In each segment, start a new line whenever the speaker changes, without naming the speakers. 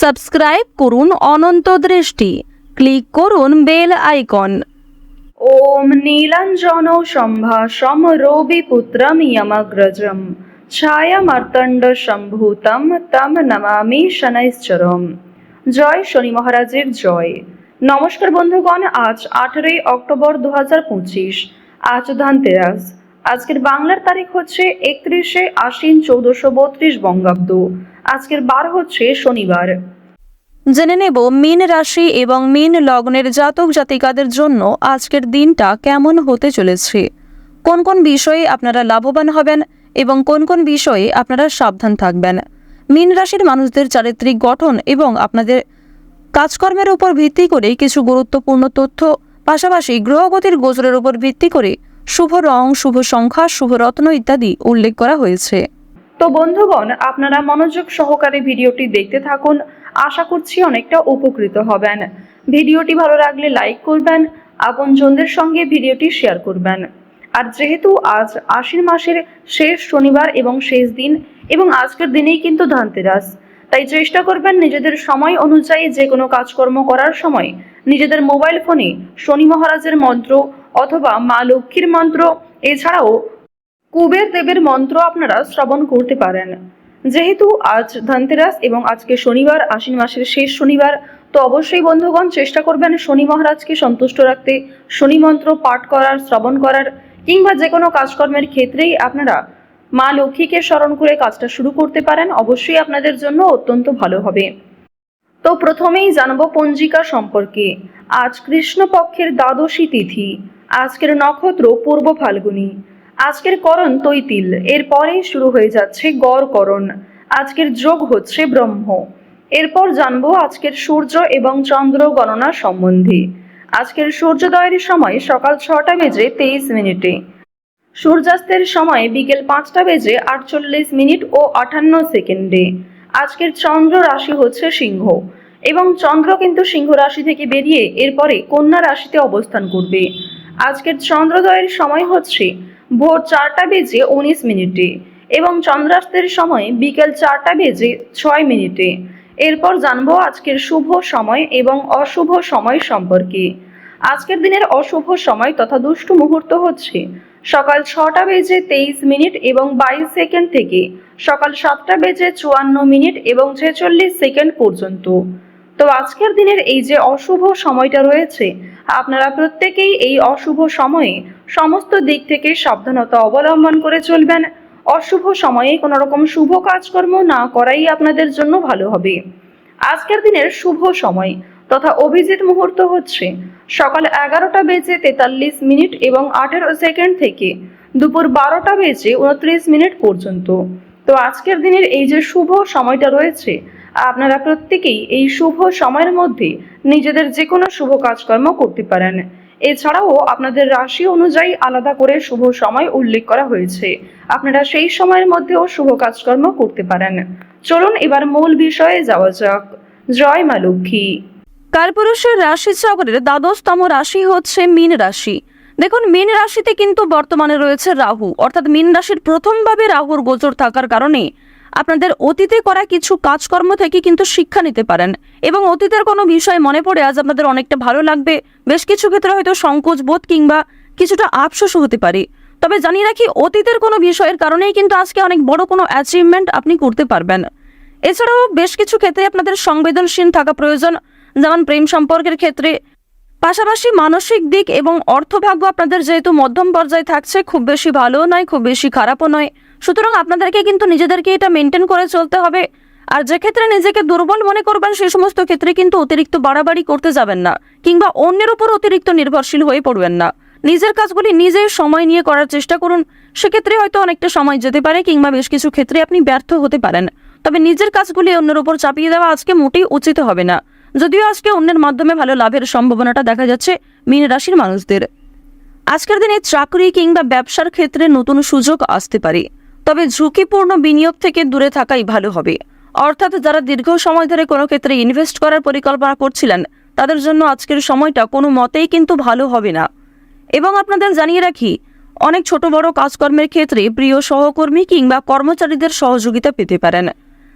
Subscribe করুন অনন্ত দৃষ্টি, click করুন বেল আইকন।
ওম নীলাঞ্জন সম্ভাসম রবিপুত্রম যমগ্রজম ছায়ামার্তণ্ড সম্ভূতম তম নমামি শনৈশ্চরম। জয় শনি মহারাজের জয়। নমস্কার বন্ধুগণ, আজ 18 অক্টোবর 2025, আজ ধনতেরাস। আজকের বাংলার তারিখ হচ্ছে 31 আশ্বিন 1432 বঙ্গাব্দ। আজকের বার হচ্ছে শনিবার।
জেনে নেব মীন রাশি এবং মীন লগ্নের জাতক জাতিকাদের জন্য আজকের দিনটা কেমন হতে চলেছে, কোন কোন বিষয়ে আপনারা লাভবান হবেন এবং কোন কোন বিষয়ে আপনারা সাবধান থাকবেন। মীন রাশির মানুষদের চারিত্রিক গঠন এবং আপনাদের কাজকর্মের উপর ভিত্তি করে কিছু গুরুত্বপূর্ণ তথ্য, পাশাপাশি গ্রহগতির গোচরের উপর ভিত্তি করে শুভ রং, শুভ সংখ্যা, শুভ রত্ন ইত্যাদি উল্লেখ করা হয়েছে।
তো বন্ধুগণ, আপনারা মনোযোগ সহকারে ভিডিওটি দেখতে থাকুন। আশা করছি অনেকটা উপকৃত হবেন। ভিডিওটি ভালো লাগলে লাইক করবেন, আপনজনদের সঙ্গে ভিডিওটি শেয়ার করবেন। আর যেহেতু আজ আশ্বিন মাসের শেষ শনিবার এবং শেষ দিন, এবং আজকের দিনেই কিন্তু ধনতেরাস, তাই চেষ্টা করবেন নিজেদের সময় অনুযায়ী যে কোনো কাজকর্ম করার সময় নিজেদের মোবাইল ফোনে শনি মহারাজের মন্ত্র অথবা মা লক্ষ্মীর মন্ত্র, এছাড়াও কুবের দেবের মন্ত্র আপনারা শ্রবণ করতে পারেন। যেহেতু আজ ধনতেরাস এবং আজকে শনিবার, আশ্বিন মাসের শেষ শনিবার, তো অবশ্যই বন্ধুগণ চেষ্টা করবেন শনি মহারাজকে সন্তুষ্ট রাখতে, শনি মন্ত্র পাঠ করার, শ্রবণ করার, কিংবা যে কোনো কাজকর্মের ক্ষেত্রেই আপনারা মা লক্ষ্মীকে স্মরণ করে কাজটা শুরু করতে পারেন। অবশ্যই আপনাদের জন্য অত্যন্ত ভালো হবে। তো প্রথমেই জানবো পঞ্জিকা সম্পর্কে। আজ কৃষ্ণপক্ষের দ্বাদশী তিথি। আজকের নক্ষত্র পূর্ব ফাল্গুনী। আজকের করণ তৈতিল, এরপরেই শুরু হয়ে যাচ্ছে গড়করণ। আজকের যোগ হচ্ছে ব্রহ্ম। এরপর জানবো আজকের সূর্য এবং চন্দ্র গণনা সম্বন্ধে। আজকের সূর্যোদয়ের সময় সকাল 6টা বেজে 23 মিনিটে, সূর্যাস্তের সময় বিকেল 5টা বেজে 48 মিনিট ও 58 সেকেন্ডে। আজকের চন্দ্র রাশি হচ্ছে সিংহ, এবং চন্দ্র কিন্তু সিংহ রাশি থেকে বেরিয়ে এরপরে কন্যা রাশিতে অবস্থান করবে। আজকের চন্দ্রোদয়ের সময় হচ্ছে ভোর 4টা বেজে 19 মিনিটে, এবং চন্দ্রাস্তের সময় বিকেল 4টা বেজে 6 মিনিটে। এরপর জানবো আজকের শুভ সময় এবং অশুভ সময় সম্পর্কে। আজকের দিনের অশুভ সময় তথা দুষ্টু মুহূর্ত হচ্ছে সকাল 6টা বেজে 23 মিনিট এবং 22 সেকেন্ড থেকে সকাল 7টা বেজে 54 মিনিট এবং 46 সেকেন্ড পর্যন্ত। তো আজকের দিনের এই যে অশুভ সময়টা রয়েছে, আপনারা প্রত্যেকেই এই অশুভ সময়ে সমস্ত দিক থেকে সাবধানতা অবলম্বন করে চলবেন। অশুভ সময়ে কোনো রকম শুভ কাজকর্ম না করাই আপনাদের জন্য ভালো হবে। আজকের দিনের শুভ সময় তথা অভিজিৎ মুহূর্ত হচ্ছে সকাল 11টা বেজে 43 মিনিট এবং 18 সেকেন্ড থেকে দুপুর 12টা বেজে 29 মিনিট পর্যন্ত। তো আজকের দিনের এই যে শুভ সময়টা রয়েছে, আপনারা প্রত্যেকেই এই শুভ সময়ের মধ্যে নিজেদের যে কোনো শুভ কাজকর্ম করতে পারেন। এছাড়াও আপনাদের রাশি অনুযায়ী আলাদা করে শুভ সময় উল্লেখ করা হয়েছে, আপনারা সেই সময়ের মধ্যেও শুভ কাজকর্ম করতে পারেন। চলুন এবার মূল বিষয়ে যাওয়া যাক। জয় মা লক্ষ্মী।
কালপুরুষের রাশি চক্রের দ্বাদশতম রাশি হচ্ছে মীন রাশি। দেখুন, মীন রাশিতে কিন্তু বর্তমানে রয়েছে রাহু, অর্থাৎ মীন রাশির প্রথমভাবে রাহুর গোচর থাকার কারণে আপনাদের অতীতে করা কিছু কাজকর্ম থেকে কিন্তু শিক্ষা নিতে পারেন, এবং অতীতের কোনো বিষয় মনে পড়ে আজ আপনাদের অনেকটা ভালো লাগবে। বেশ কিছু ক্ষেত্রে হয়তো সংকোচ বোধ কিংবা কিছুটা আফসোসও হতে পারে। তবে জানিয়ে রাখি, অতীতের কোনো বিষয়ের কারণেই কিন্তু আজকে অনেক বড় কোনো অ্যাচিভমেন্ট আপনি করতে পারবেন। এছাড়াও বেশ কিছু ক্ষেত্রে আপনাদের সংবেদনশীল থাকা প্রয়োজন, যেমন প্রেম সম্পর্কের ক্ষেত্রে। পাশাপাশি মানসিক দিক এবং অর্থভাগ্য আপনাদের যেহেতু মধ্যম পর্যায়ে থাকছে, খুব বেশি ভালোও নয়, খুব বেশি খারাপও নয়। সুতরাং আপনাদেরকে কিন্তু নিজেদেরকে এটা মেনটেন করে চলতে হবে। আর যে ক্ষেত্রে নিজেকে দুর্বল মনে করবেন, সেই সমস্ত ক্ষেত্রে কিন্তু অতিরিক্ত বাড়াবাড়ি করতে যাবেন না, কিংবা অন্যের উপর অতিরিক্ত নির্ভরশীল হয়ে পড়বেন না। নিজের কাজগুলি নিজেই সময় নিয়ে করার চেষ্টা করুন। সেক্ষেত্রে হয়তো অনেকটা সময় যেতে পারে, কিংবা বেশ কিছু ক্ষেত্রে আপনি ব্যর্থ হতে পারেন। তবে নিজের কাজগুলি অন্যের উপর চাপিয়ে দেওয়া আজকে মোটেই উচিত হবে না, যদিও আজকে অন্যের মাধ্যমে ভালো লাভের সম্ভাবনাটা দেখা যাচ্ছে মীন রাশির মানুষদের। আজকের দিনে চাকরি কিংবা ব্যবসার ক্ষেত্রে নতুন সুযোগ আসতে পারে, তবে ঝুঁকিপূর্ণ বিনিয়োগ থেকে দূরে থাকাই ভালো হবে। অর্থাৎ যারা দীর্ঘ সময় ধরে কোনো ক্ষেত্রে ইনভেস্ট করার পরিকল্পনা করছিলেন, তাদের জন্য আজকের সময়টা কোনো মতেই কিন্তু ভালো হবে না। এবং আপনাদের জানিয়ে রাখি, অনেক ছোট বড় কাজকর্মের ক্ষেত্রে প্রিয় সহকর্মী কিংবা কর্মচারীদের সহযোগিতা পেতে পারেন।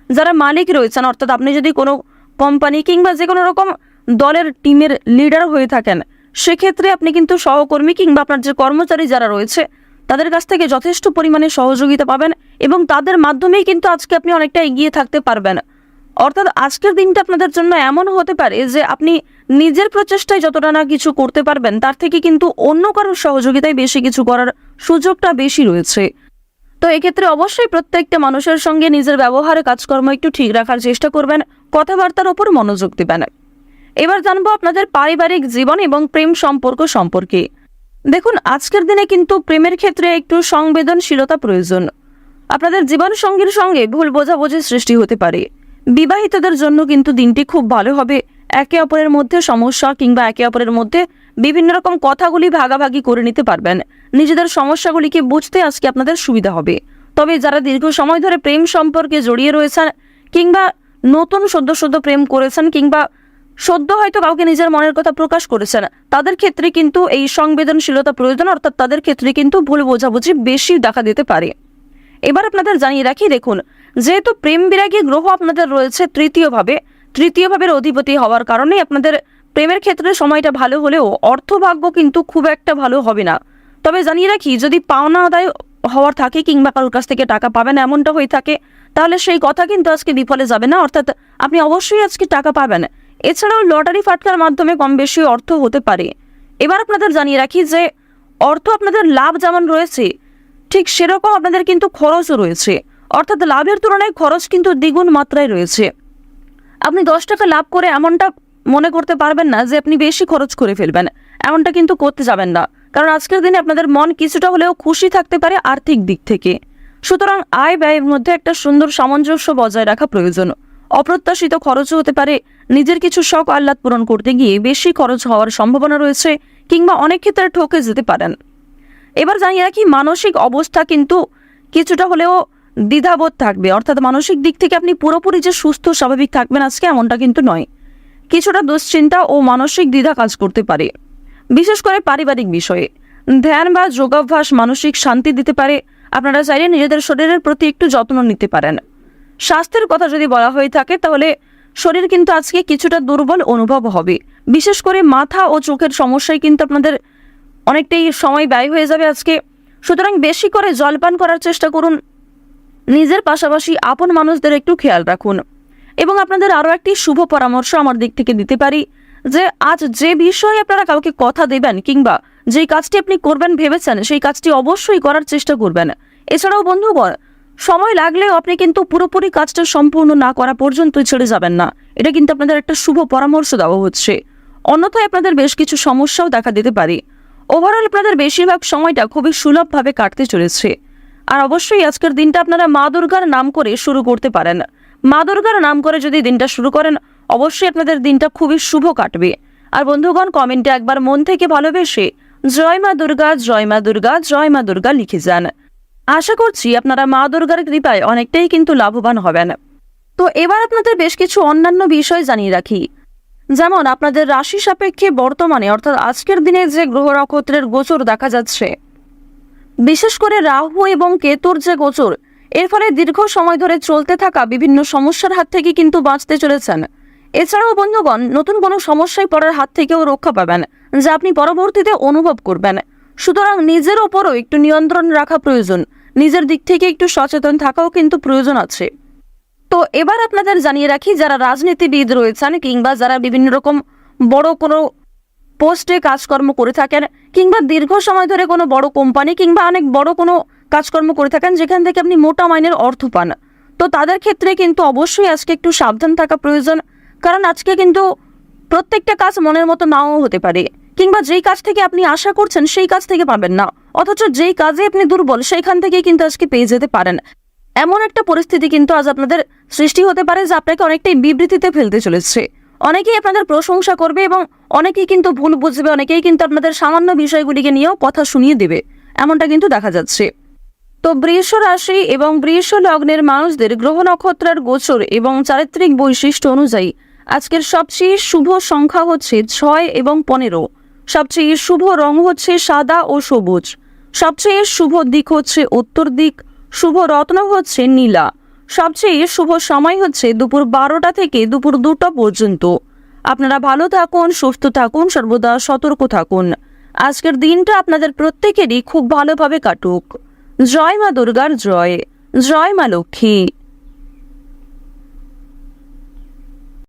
যারা মালিক রয়েছেন, অর্থাৎ আপনি যদি কোনো কোম্পানি কিংবা যে কোনো রকম দলের টিমের লিডার হয়ে থাকেন, সেক্ষেত্রে আপনি কিন্তু সহকর্মী কিংবা আপনার যে কর্মচারী যারা রয়েছে তাদের কাছ থেকে যথেষ্ট পরিমাণে সহযোগিতা পাবেন এবং তাদের মাধ্যমেই কিন্তু আজকে আপনি অনেকটা এগিয়ে থাকতে পারবেন। অর্থাৎ আজকের দিনটা আপনাদের জন্য এমন হতে পারে যে আপনি নিজের প্রচেষ্টায় যতটা না কিছু করতে পারবেন তার থেকে কিন্তু অন্য কারোর সহযোগিতায় বেশি কিছু করার সুযোগটা বেশি রয়েছে। তো এক্ষেত্রে অবশ্যই প্রত্যেকটা মানুষের সঙ্গে নিজের ব্যবহারে কাজকর্ম একটু ঠিক রাখার চেষ্টা করবেন, কথাবার্তার উপর মনোযোগ দিবেন। এবার জানবো আপনাদের পারিবারিক জীবন এবং প্রেম সম্পর্ক সম্পর্কে। দেখুন, আজকের দিনে কিন্তু প্রেমের ক্ষেত্রে একটু সংবেদনশীলতা প্রয়োজন। আপনাদের জীবন সঙ্গীর সঙ্গে ভুল বোঝাবুঝির সৃষ্টি হতে পারে। বিবাহিতদের জন্য কিন্তু দিনটি খুব ভালো হবে। একে অপরের মধ্যে সমস্যা কিংবা একে অপরের মধ্যে বিভিন্ন রকম কথাগুলি ভাগাভাগি করে নিতে পারবেন। নিজেদের সমস্যাগুলিকে বুঝতে আজকে আপনাদের সুবিধা হবে। তবে যারা দীর্ঘ সময় ধরে প্রেম সম্পর্কে জড়িয়ে রয়েছেন কিংবা নতুন সদ্য প্রেম করেছেন কিংবা সদ্য হয়তো কাউকে নিজের মনের কথা প্রকাশ করেছেন, তাদের ক্ষেত্রে কিন্তু এই সংবেদনশীলতা প্রয়োজন। অর্থাৎ তাদের ক্ষেত্রে কিন্তু ভুল বোঝাবুঝি বেশি দেখা দিতে পারে। এবার আপনাদের জানিয়ে রাখি, দেখুন, যেহেতু প্রেম বিরাগী গ্রহ আপনাদের রয়েছে তৃতীয় ভাবের অধিপতি হওয়ার কারণে আপনাদের প্রেমের ক্ষেত্রে সময়টা ভালো হলেও অর্থভাগ্য কিন্তু খুব একটা ভালো হবে না। তবে জানিয়ে রাখি, যদি পাওনা আদায় হওয়ার থাকে কিংবা কারোর কাছ থেকে টাকা পাবেন এমনটা হয়ে থাকে, তাহলে সেই কথা কিন্তু আজকে বিফলে যাবে না। অর্থাৎ আপনি অবশ্যই আজকে টাকা পাবেন। এছাড়াও লটারি ফাটকার মাধ্যমে কম বেশি অর্থ হতে পারে। এবার আপনাদের জানিয়ে রাখি যে অর্থ আপনাদের লাভ যেমন রয়েছে ঠিক সেরকম আপনাদের কিন্তু খরচও রয়েছে। অর্থাৎ লাভের তুলনায় খরচ কিন্তু দ্বিগুণ মাত্রায় রয়েছে। আপনি 10 টাকা লাভ করে এমনটা মনে করতে পারবেন না যে আপনি বেশি খরচ করে ফেলবেন, এমনটা কিন্তু করতে যাবেন না। কারণ আজকের দিনে আপনাদের মন কিছুটা হলেও খুশি থাকতে পারে আর্থিক দিক থেকে। সুতরাং আয় ব্যয়ের মধ্যে একটা সুন্দর সামঞ্জস্য বজায় রাখা প্রয়োজন। অপ্রত্যাশিত খরচও হতে পারে। নিজের কিছু শখ আহ্লাদ পূরণ করতে গিয়ে বেশি খরচ হওয়ার সম্ভাবনা রয়েছে কিংবা অনেক ক্ষেত্রে ঠকে যেতে পারেন। এবার জানিয়ে রাখি, মানসিক অবস্থা কিন্তু কিছুটা হলেও দ্বিধাবোধ থাকবে। অর্থাৎ মানসিক দিক থেকে আপনি পুরোপুরি যে সুস্থ স্বাভাবিক থাকবেন আজকে এমনটা কিন্তু নয়। কিছুটা দুশ্চিন্তা ও মানসিক দ্বিধা কাজ করতে পারে, বিশেষ করে পারিবারিক বিষয়ে। ধ্যান বা যোগাভ্যাস মানসিক শান্তি দিতে পারে। আপনারা চাইলে নিজেদের শরীরের প্রতি একটু যত্ন নিতে পারেন। স্বাস্থ্যের কথা যদি বলা হয়ে থাকে তাহলে শরীর কিন্তু আজকে কিছুটা দুর্বল অনুভব হবে। বিশেষ করে মাথা ও চোখের সমস্যায় কিন্তু আপনাদের অনেকটাই সময় ব্যয় হয়ে যাবে আজকে। সুতরাং বেশি করে জলপান করার চেষ্টা করুন। নিজের পাশাপাশি আপন মানুষদের একটু খেয়াল রাখুন। এবং আপনাদের আরও একটি শুভ পরামর্শ আমার দিক থেকে দিতে পারি যে আজ যে বিষয়ে আপনারা কাউকে কথা দেবেন কিংবা যেই কাজটি আপনি করবেন ভেবেছেন সেই কাজটি অবশ্যই করার চেষ্টা করবেন। এছাড়াও বন্ধুগণ, সময় লাগলেও আপনি কিন্তু পুরোপুরি কাজটা সম্পূর্ণ না করা পর্যন্ত ছেড়ে যাবেন না। এটা কিন্তু আপনাদের একটা শুভ পরামর্শ দেওয়া হচ্ছে। অন্যথায় আপনাদের বেশ কিছু সমস্যাও দেখা দিতে পারে। ওভারঅল আপনাদের বেশিরভাগ সময়টা খুবই সুলভভাবে কাটতে চলেছে। আর অবশ্যই আজকের দিনটা আপনারা মা দুর্গার নাম করে শুরু করতে পারেন। মা দুর্গার নাম করে যদি দিনটা শুরু করেন অবশ্যই আপনাদের দিনটা খুবই শুভ কাটবে। আর বন্ধুগণ, কমেন্টে একবার মন থেকে ভালোবেসে জয় মা দুর্গা, জয় মা দুর্গা, জয় মা দুর্গা লিখে যান। আশা করছি আপনারা মা দুর্গার কৃপায় অনেকটাই কিন্তু লাভবান হবেন। তো এবার আপনাদের বেশ কিছু অন্যান্য বিষয় জানিয়ে রাখি। যেমন আপনাদের রাশি সাপেক্ষে বর্তমানে অর্থাৎ আজকের দিনে যে গ্রহ নক্ষত্রের গোচর দেখা যাচ্ছে, বিশেষ করে রাহু এবং কেতুর যে গোচর, এর ফলে দীর্ঘ সময় ধরে চলতে থাকা বিভিন্ন সমস্যার হাত থেকে কিন্তু বাঁচতে চলেছেন। এছাড়াও বন্ধুগণ, নতুন কোনো সমস্যায় পড়ার হাত থেকেও রক্ষা পাবেন যা আপনি পরবর্তীতে অনুভব করবেন। সুতরাং নিজের ওপরও একটু নিয়ন্ত্রণ রাখা প্রয়োজন। নিজের দিক থেকে একটু সচেতন থাকাও কিন্তু প্রয়োজন আছে। তো এবার আপনাদের জানিয়ে রাখি, যারা রাজনীতিবিদ রয়েছেন কিংবা যারা বিভিন্ন রকম বড় কোনো পোস্টে কাজকর্ম করে থাকেন কিংবা দীর্ঘ সময় ধরে কোনো বড় কোম্পানি কিংবা অনেক বড় কোনো কাজকর্ম করে থাকেন যেখান থেকে আপনি মোটা মাইনের অর্থ পান, তো তাদের ক্ষেত্রে কিন্তু অবশ্যই আজকে একটু সাবধান থাকা প্রয়োজন। কারণ আজকে কিন্তু প্রত্যেকটা কাজ মনের মতো নাও হতে পারে কিংবা যেই কাজ থেকে আপনি আশা করছেন সেই কাজ থেকে পাবেন না, অথচ যেই কাজে আপনি দুর্বল সেইখান থেকে কিন্তু আজকে পেয়ে যেতে পারেন। এমন একটা পরিস্থিতি কিন্তু আজ আপনাদের সৃষ্টি হতে পারে যা আপনাকে অনেকটাই বিবৃতিতে ফেলতে চলেছে। অনেকেই আপনাদের প্রশংসা করবে এবং অনেকেই কিন্তু ভুল বুঝবে, অনেকেই কিন্তু আপনাদের সামান্য বিষয়গুলিকে নিয়েও কথা শুনিয়ে দেবে, এমনটা কিন্তু দেখা যাচ্ছে। তো বৃষ রাশি এবং বৃষ লগ্নের মানুষদের গ্রহ নক্ষত্রের গোচর এবং চারিত্রিক বৈশিষ্ট্য অনুযায়ী আজকের সবচেয়ে শুভ সংখ্যা হচ্ছে 6 এবং 15। সবচেয়ে শুভ রং হচ্ছে সাদা ও সবুজ। সবচেয়ে শুভ দিক হচ্ছে উত্তর দিক। শুভ রত্ন হচ্ছে নীলা। সবচেয়ে শুভ সময় হচ্ছে দুপুর 12টা থেকে দুপুর 2টা পর্যন্ত। আপনারা ভালো থাকুন, সুস্থ থাকুন, সর্বদা সতর্ক থাকুন। আজকের দিনটা আপনাদের প্রত্যেকেরই খুব ভালোভাবে কাটুক। জয় মা দুর্গার জয়, জয় মা লক্ষ্মী।